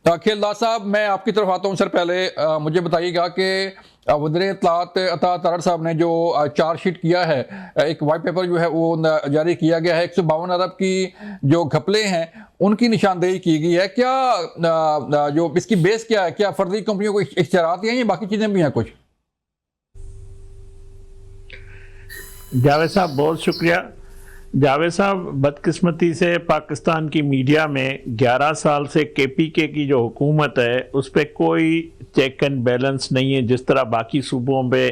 کھیلدار صاحب میں آپ کی طرف آتا ہوں. سر پہلے مجھے بتائیے گا کہ وزیر اطلاعات عطا تارڑ صاحب نے جو چارج شیٹ کیا ہے، ایک وائٹ پیپر جو ہے وہ جاری کیا گیا ہے، 152 ارب کی جو گھپلے ہیں ان کی نشاندہی کی گئی ہے. کیا جو اس کی بیس کیا ہے؟ کیا فرضی کمپنیوں کو اشتہارات ہیں یا باقی چیزیں بھی ہیں کچھ؟ جاوید صاحب بہت شکریہ. جاوید صاحب بدقسمتی سے پاکستان کی میڈیا میں 11 سال سے کے پی کے کی جو حکومت ہے اس پہ کوئی چیک اینڈ بیلنس نہیں ہے. جس طرح باقی صوبوں پہ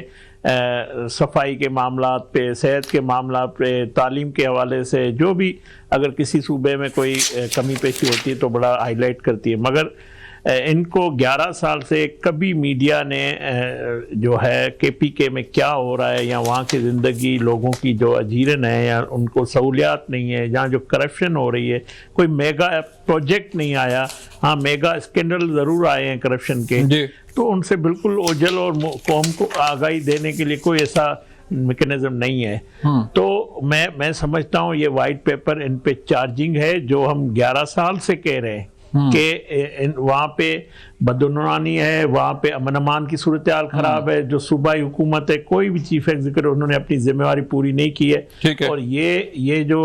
صفائی کے معاملات پہ، صحت کے معاملات پہ، تعلیم کے حوالے سے جو بھی اگر کسی صوبے میں کوئی کمی پیشی ہوتی ہے تو بڑا ہائی لائٹ کرتی ہے، مگر ان کو 11 سال سے کبھی میڈیا نے جو ہے کے پی کے میں کیا ہو رہا ہے یا وہاں کی زندگی لوگوں کی جو اجیرن ہے یا ان کو سہولیات نہیں ہے، جہاں جو کرپشن ہو رہی ہے، کوئی میگا پروجیکٹ نہیں آیا. ہاں میگا اسکینڈل ضرور آئے ہیں کرپشن کے، تو ان سے بالکل اوجھل اور قوم کو آگاہی دینے کے لیے کوئی ایسا میکنزم نہیں ہے. تو میں سمجھتا ہوں یہ وائٹ پیپر ان پہ چارجنگ ہے جو ہم 11 سال سے کہہ رہے ہیں کہ وہاں پہ بدعنوانی ہے، وہاں پہ امن امان کی صورتحال خراب ہے. جو صوبائی حکومت ہے کوئی بھی چیف ایگزیکٹو انہوں نے اپنی ذمہ داری پوری نہیں کی ہے. اور یہ جو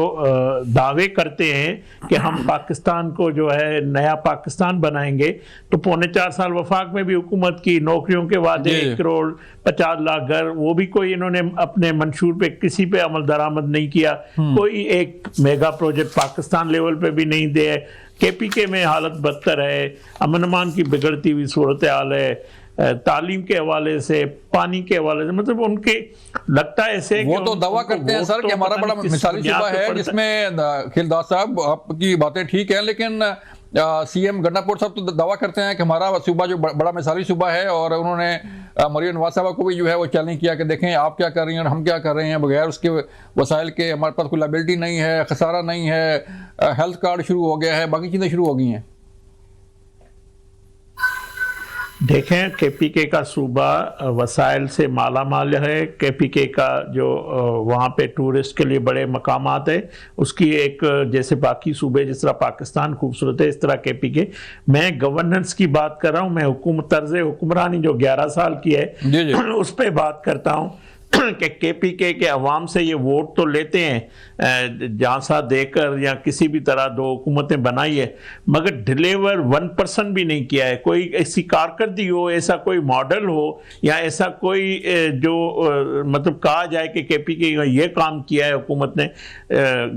دعوے کرتے ہیں کہ ہم پاکستان کو جو ہے نیا پاکستان بنائیں گے، تو 4.25 سال وفاق میں بھی حکومت کی نوکریوں کے وعدے 1 کروڑ 50 لاکھ گھر، وہ بھی کوئی انہوں نے اپنے منشور پہ کسی پہ عمل درآمد نہیں کیا. کوئی ایک میگا پروجیکٹ پاکستان لیول پہ بھی نہیں دے. کے پی کے میں حالت بدتر ہے، امن امان کی بگڑتی ہوئی صورتحال ہے، تعلیم کے حوالے سے، پانی کے حوالے سے، مطلب ان کے لگتا ہے ایسے وہ تو دعویٰ کرتے ہیں سر کہ ہمارا بڑا مثالی صوبہ ہے، جس میں کھیلدار صاحب آپ کی باتیں ٹھیک ہیں، لیکن سی ایم گنڈاپور صاحب تو دعویٰ کرتے ہیں کہ ہمارا صوبہ جو بڑا مثالی صوبہ ہے، اور انہوں نے مریم نواز صاحبہ کو بھی جو ہے وہ چیلنج کیا کہ دیکھیں آپ کیا کر رہی ہیں اور ہم کیا کر رہے ہیں، بغیر اس کے وسائل کے ہمارے پاس کوئی لائبلٹی نہیں ہے، خسارہ نہیں ہے، ہیلتھ کارڈ شروع ہو گیا ہے، باقی چیزیں شروع ہو گئی ہیں. دیکھیں کے پی کے کا صوبہ وسائل سے مالا مال ہے. کے پی کے کا جو وہاں پہ ٹورسٹ کے لیے بڑے مقامات ہے، اس کی ایک جیسے باقی صوبے جس طرح پاکستان خوبصورت ہے، اس طرح کے پی کے. میں گورننس کی بات کر رہا ہوں، میں طرز حکمرانی جو 11 سال کی ہے اس پہ بات کرتا ہوں کہ کے پی کے عوام سے یہ ووٹ تو لیتے ہیں جانسا دے کر یا کسی بھی طرح 2 حکومتیں بنائی ہے، مگر ڈیلیور 1% بھی نہیں کیا ہے. کوئی ایسی کارکردگی ہو، ایسا کوئی ماڈل ہو یا ایسا کوئی جو مطلب کہا جائے کہ کے پی کے یہ کام کیا ہے حکومت نے.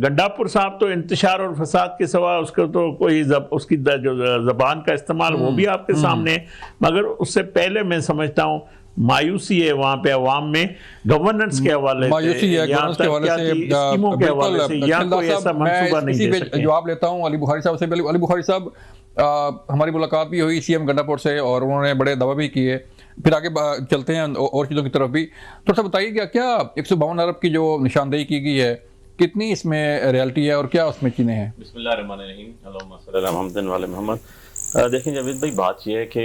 گنڈاپور صاحب تو انتشار اور فساد کے سوا اس کو تو کوئی اس کی جو زبان کا استعمال وہ بھی آپ کے سامنے ہے، مگر اس سے پہلے میں سمجھتا ہوں مایوسی ہے وہاں پہ عوام میں گورننس کے حوالے سے یا ترقیاتی اسکیموں کے حوالے سے، یا کوئی ایسا منصوبہ نہیں دے سکتے. جواب لیتا ہوں علی بخاری صاحب سے. علی بخاری صاحب ہماری ملاقات بھی ہوئی سی ایم گنڈاپور سے اور انہوں نے بڑے دعوے بھی کیے، پھر آگے چلتے ہیں اور چیزوں کی طرف بھی. تھوڑا سا بتائیے کیا 152 ارب کی جو نشاندہی کی گئی ہے کتنی اس میں ریالٹی ہے اور کیا اس میں چیزیں ہیں؟ بسم اللہ الرحمن الرحیم، اللہم صلی علی محمد و علی محمد. دیکھیں جاوید بھائی، بات یہ ہے کہ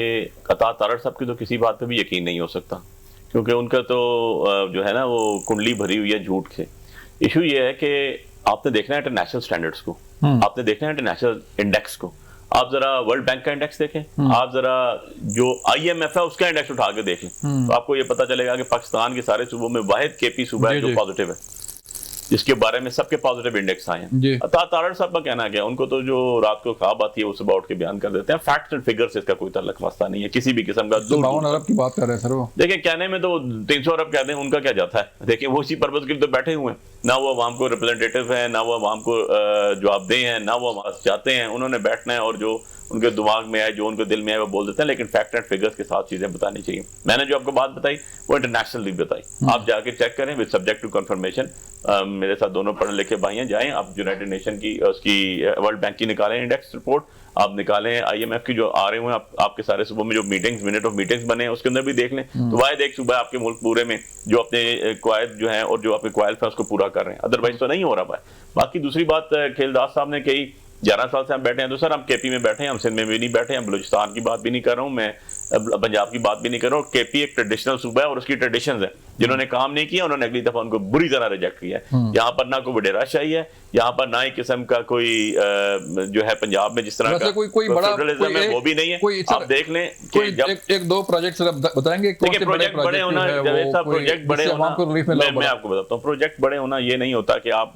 عطا تارڑ صاحب کی تو کسی بات پہ بھی یقین نہیں ہو سکتا، کیونکہ ان کا تو جو ہے نا وہ کنڈلی بھری ہوئی ہے جھوٹ کے. ایشو یہ ہے کہ آپ نے دیکھنا ہے انٹرنیشنل سٹینڈرڈز کو، آپ نے دیکھنا ہے انٹرنیشنل انڈیکس کو. آپ ذرا ورلڈ بینک کا انڈیکس دیکھیں، آپ ذرا جو آئی ایم ایف ہے اس کا انڈیکس اٹھا کے دیکھ لیں، تو آپ کو یہ پتا چلے گا کہ پاکستان کے سارے صوبوں میں واحد کے پی صوبہ ہے جو پازیٹیو ہے، جس کے بارے میں سب کے پازیٹیو انڈیکس آئے ہیں. عطا تارڑ صاحب کا کہنا کیا، ان کو تو جو رات کو خواب آتی ہے وہ صبح اٹھ کے بیان کر دیتے ہیں. فیکٹس اینڈ فگر سے اس کا کوئی تعلق واسطہ نہیں ہے کسی بھی قسم کا. 52 ارب کی بات کر رہے ہیں سر وہ. دیکھیں کہنے میں تو 300 ارب کہتے ہیں، ان کا کیا جاتا ہے. دیکھیں وہ اسی پرپز کے لیے تو بیٹھے ہوئے ہیں، نہ وہ عوام کو ریپرزینٹیٹیو ہیں، نہ وہ عوام کو جواب دہ ہیں، نہ وہ چاہتے ہیں. انہوں نے بیٹھنا ہے اور جو ان کے دماغ میں آئے، جو ان کے دل میں آئے وہ بول دیتے ہیں، لیکن فیکٹ اینڈ فگرز کے ساتھ چیزیں بتانی چاہیے. میں نے جو آپ کو بات بتائی وہ انٹرنیشنلی بتائی، آپ جا کے چیک کریں وتھ سبجیکٹ ٹو کنفرمیشن. میرے ساتھ دونوں پڑھے لکھے بھائی ہیں، جائیں آپ یونائٹڈ نیشن کی اس کی ورلڈ بینک کی نکالیں انڈیکس رپورٹ، آپ نکالیں آئی ایم ایف کی جو آ رہے ہوئے ہیں آپ کے سارے صوبوں میں جو میٹنگز منٹ آف میٹنگز بنے ہیں اس کے اندر بھی دیکھ لیں. تو واحد ایک صوبہ ہے آپ کے ملک پورے میں جو اپنے قواعد جو ہیں اور جو اپنے قوائل ہیں اس کو پورا کر رہے ہیں، ادروائز تو نہیں ہو رہا بھائی. باقی دوسری بات کھیلدار صاحب نے کہی 11 سال سے ہم بیٹھے ہیں، تو سر ہم کے پی میں بیٹھے ہیں، ہم سندھ میں بھی نہیں بیٹھے ہیں، بلوچستان کی بات بھی نہیں کر رہا ہوں میں، पंजाब की बात भी नहीं कर रहा हूँ। केपी एक ट्रेडिशनल सूबा है और उसकी ट्रेडिशंस है, जिन्होंने काम नहीं किया उन्होंने अगली दफा उनको बुरी तरह रिजेक्ट किया है। यहाँ पर ना कोई वडेरा शाही है, यहाँ पर ना ही किस्म का कोई जो है पंजाब में जिस तरह का कोई बड़ा फेडरलिज्म है वो भी नहीं है। आप देख लें कि जब एक दो प्रोजेक्ट बताएंगे, प्रोजेक्ट बड़े होना, प्रोजेक्ट बड़े होना, मैं आपको बताता हूँ, प्रोजेक्ट बड़े होना ये नहीं होता कि आप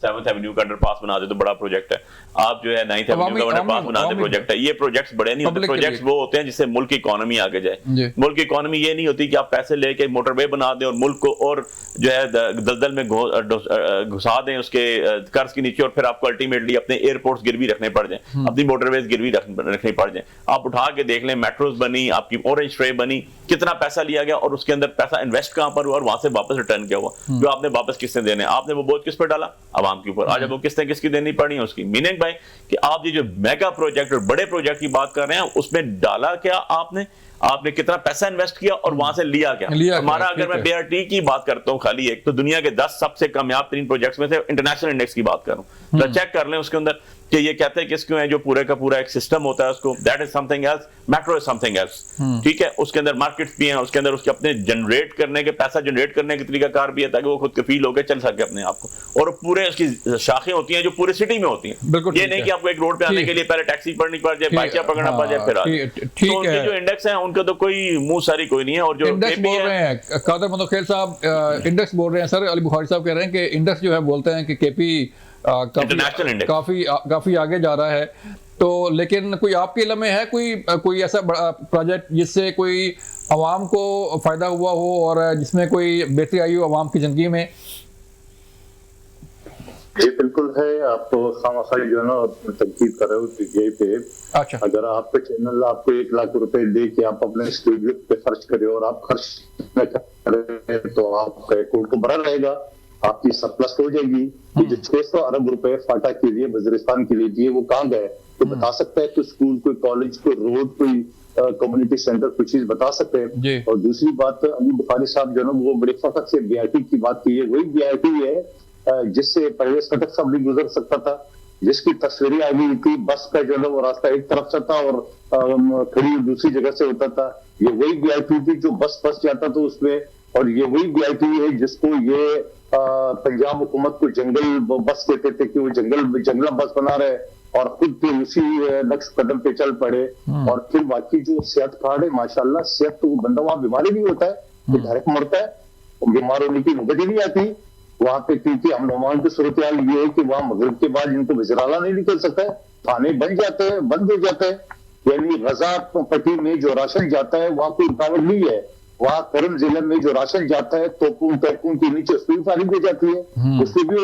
7th एवेन्यू का अंडरपास बना दे तो बड़ा प्रोजेक्ट है, आप जो है 9th एवेन्यू का अंडरपास बना दे प्रोजेक्ट है। ये प्रोजेक्ट्स बड़े नहीं होते, प्रोजेक्ट्स वो होते हैं जिससे मुल्क की इकोनॉमी आगे जाए। मुल्क की इकोनॉमी ये नहीं होती कि आप पैसे लेके मोटरवे बना दें और मुल्क को और जो है दलदल में घुसा दें उसके कर्ज के नीचे, और फिर आपको अल्टीमेटली अपने एयरपोर्ट्स गिरवी रखने पड़ जाए, अपनी मोटरवेज गिरवी रखनी पड़ जाए। आप उठा के देख लें, मेट्रोज बनी, आपकी ऑरेंज ट्रे बनी, कितना पैसा लिया गया और उसके अंदर पैसा इन्वेस्ट कहां पर हुआ और वहां से वापस रिटर्न किया हुआ, जो आपने वापस किसने देने, आपने वो बोझ किस पर डाला, आवाम के ऊपर। आज अब वो किसने किसकी देनी पड़ी है उसकी मीनिंग भाई कि आप ये जो मेगा प्रोजेक्ट और बड़े प्रोजेक्ट की बात कर रहे हैं उसमें डाला क्या आपने कितना पैसा इन्वेस्ट किया और वहां से लिया क्या। हमारा अगर मैं BRT की बात करता हूं खाली एक, तो दुनिया के 10 सबसे कामयाब 3 प्रोजेक्ट्स में से इंटरनेशनल इंडेक्स की बात करूं तो चेक कर लें उसके अंदर कि ये कहते हैं किस क्यों है, जो पूरे का पूरा एक सिस्टम होता है उसको, that is something else, metro is something else, ठीक है। उसके अंदर मार्केट्स भी हैं, उसके अंदर उसके अपने जनरेट करने के पैसा जनरेट करने के तरीका कार भी है ताकि वो खुद कफील होकर चल सके अपने आप को, और पूरे उसकी शाखें होती हैं जो पूरे सिटी में होती हैं। ये नहीं कि आपको एक रोड पे आने के लिए पहले टैक्सी पकड़नी पड़ जाए, बाइक पकड़ना पड़ जाए, फिर तो उनके जो इंडेक्स है उनका तो कोई मुंह सारी कोई नहीं है। और जो इंडेक्स बोल रहे हैं कादर मंदोखेल साहब, इंडेक्स बोल रहे हैं सर, अली बुखारी साहब कह रहे हैं कि इंडेक्स जो है बोलते हैं कि केपी काफी आगे जा रहा है, तो लेकिन कोई आपके इल्म में है कोई ऐसा बड़ा प्रोजेक्ट जिससे कोई आवाम को फायदा हुआ हो और जिसमें कोई बेहतरी आई हो आवाम की जिंदगी में? जी बिल्कुल है। आप खामखाई जो है ना तनकीद कर रहे हो पीटीआई पे। अच्छा, अगर आपका चैनल आपको 1 लाख रुपए दे के आप अपने स्टूडियो पे खर्च करें और आप खर्च करें तो आपका अकाउंट तो भरा रहेगा, आपकी सरप्लस हो जाएगी। ये जो 600 अरब रुपए फाटा के लिए वजीरिस्तान के लिए दिए वो कहाँ गए, तो बता सकता है? तो स्कूल, कोई कॉलेज, कोई रोड, कोई कम्युनिटी सेंटर, कुछ चीज बता सकते हैं। और दूसरी बात, अली बुखारी साहब जो है वो बड़े फखर से BRT की बात की है, वही BRT है जिससे परवेज खटक साहब भी गुजर सकता था, जिसकी तस्वीरें आ गई थी। बस का जो है वो रास्ता एक तरफ से था और खड़ी दूसरी जगह से होता था। ये वही BRT थी जो बस जाता था उसमें, और ये वही BRT है जिसको ये पंजाब हुकूमत को जंगल बस कहते थे कि वो जंगला बस बना रहे और खुद भी उसी नक्श कदम पे चल पड़े। और फिर बाकी जो सेहत कार्ड है, माशाल्लाह सेहत, तो वो बंदा वहां बीमारी नहीं होता है, वो डायरेक्ट मरता है, बीमार होने की नौबत ही नहीं आती वहां पे, क्योंकि हम नौमान की सूरत हाल ये है कि वहां मगरिब के बाद इनको वज़ीराला नहीं निकल सकता है, थाने बंद हो जाते हैं। यानी गजा पट्टी में जो राशन जाता है वहां कोई रुकावट नहीं है, वहां करम जिले में जो राशन जाता है तोपून के नीचे उसकी भी फारिग हो जाती है, उससे भी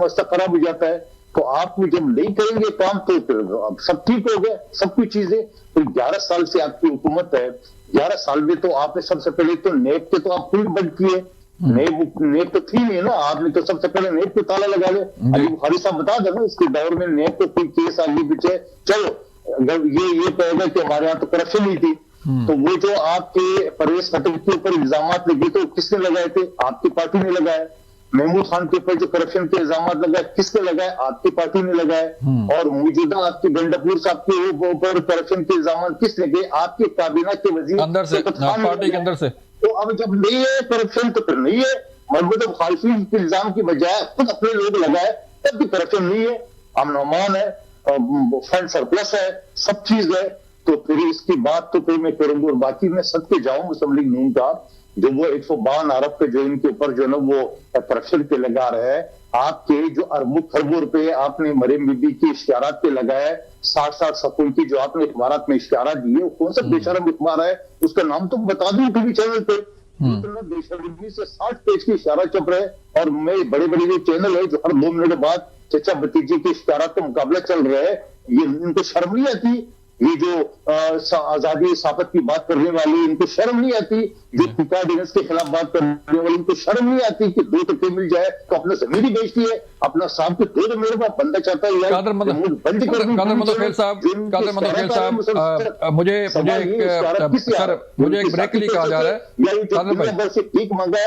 मस्ता खराब हो जाता है। तो आप जब नहीं करेंगे काम तो फिर सब ठीक हो गया, सब कुछ चीजें। तो 11 साल से आपकी हुकूमत है, 11 साल में तो आपने सबसे पहले तो नेब के तो आप फील्ड बंद किए, नेब तो थी नहीं ना, आपने तो सबसे पहले नेब पे ताला लगा दे। अली बुखारी साहब बता देना इसके दौर में नेब पे कोई केस आगे पीछे, चलो अगर ये कहेगा कि हमारे यहाँ तो करप्शन नहीं थी, तो वो जो आपके परवेज खटक के ऊपर इल्जाम लगे तो किसने लगाए थे? आपकी पार्टी ने लगाए। महमूद खान के ऊपर जो करप्शन के इल्जाम लगाए किसने लगाए? आपकी पार्टी ने लगाए। और मौजूदा आपके गंडापुर साहब के ऊपर करप्शन के इल्जाम किसने किए? आपके काबीना के वजीर अंदर से, पार्टी के अंदर से। तो अब जब नहीं है करप्शन तो फिर नहीं है, मरबूत मुखालफी के इल्जाम की बजाय खुद अपने लोग लगाए तब भी करप्शन नहीं है, अमन है, फंड सरप्लस है, सब चीज है। तो फिर इसकी बात तो फिर मैं करूंगा। और बाकी मैं सदके जाऊं मुस्लिम लीग नून का जो वो 152 अरब पे जो इनके ऊपर जो ना वो करप्शन पे लगा रहे हैं, आपके जो अरबों खरबों रुपए आपने मरियम बीबी के इश्तिहारात पे लगाए, 60 सफुल की जो आपने इख्बारात में इश्तिहारात दिए, वो कौन सा बेशरम इख्बार है? उसका नाम तो बता दूं टीवी चैनल पे। बेशरमी से 60 पेज की इश्तिहारात छप रहे, और मैं बड़े बड़े जो चैनल है जो हर 2 मिनट बाद चचा भतीजे के इश्तिहारात का मुकाबला चल रहे हैं, ये इनको शर्म नहीं आती? ये जो आजादी साफत की बात करने वाली, इनको शर्म नहीं आती? जो फुका डिनेस के खिलाफ बात करने वाली, इनको शर्म नहीं आती कि 2 टके मिल जाए तो अपना जमीन ही बेचती है, अपना साहब के 2 मेरे पास बंदा चाहता है कादर मंदोखेल साहब, मुझे एक ब्रेक के लिए कहा जा रहा है। ठीक मांगा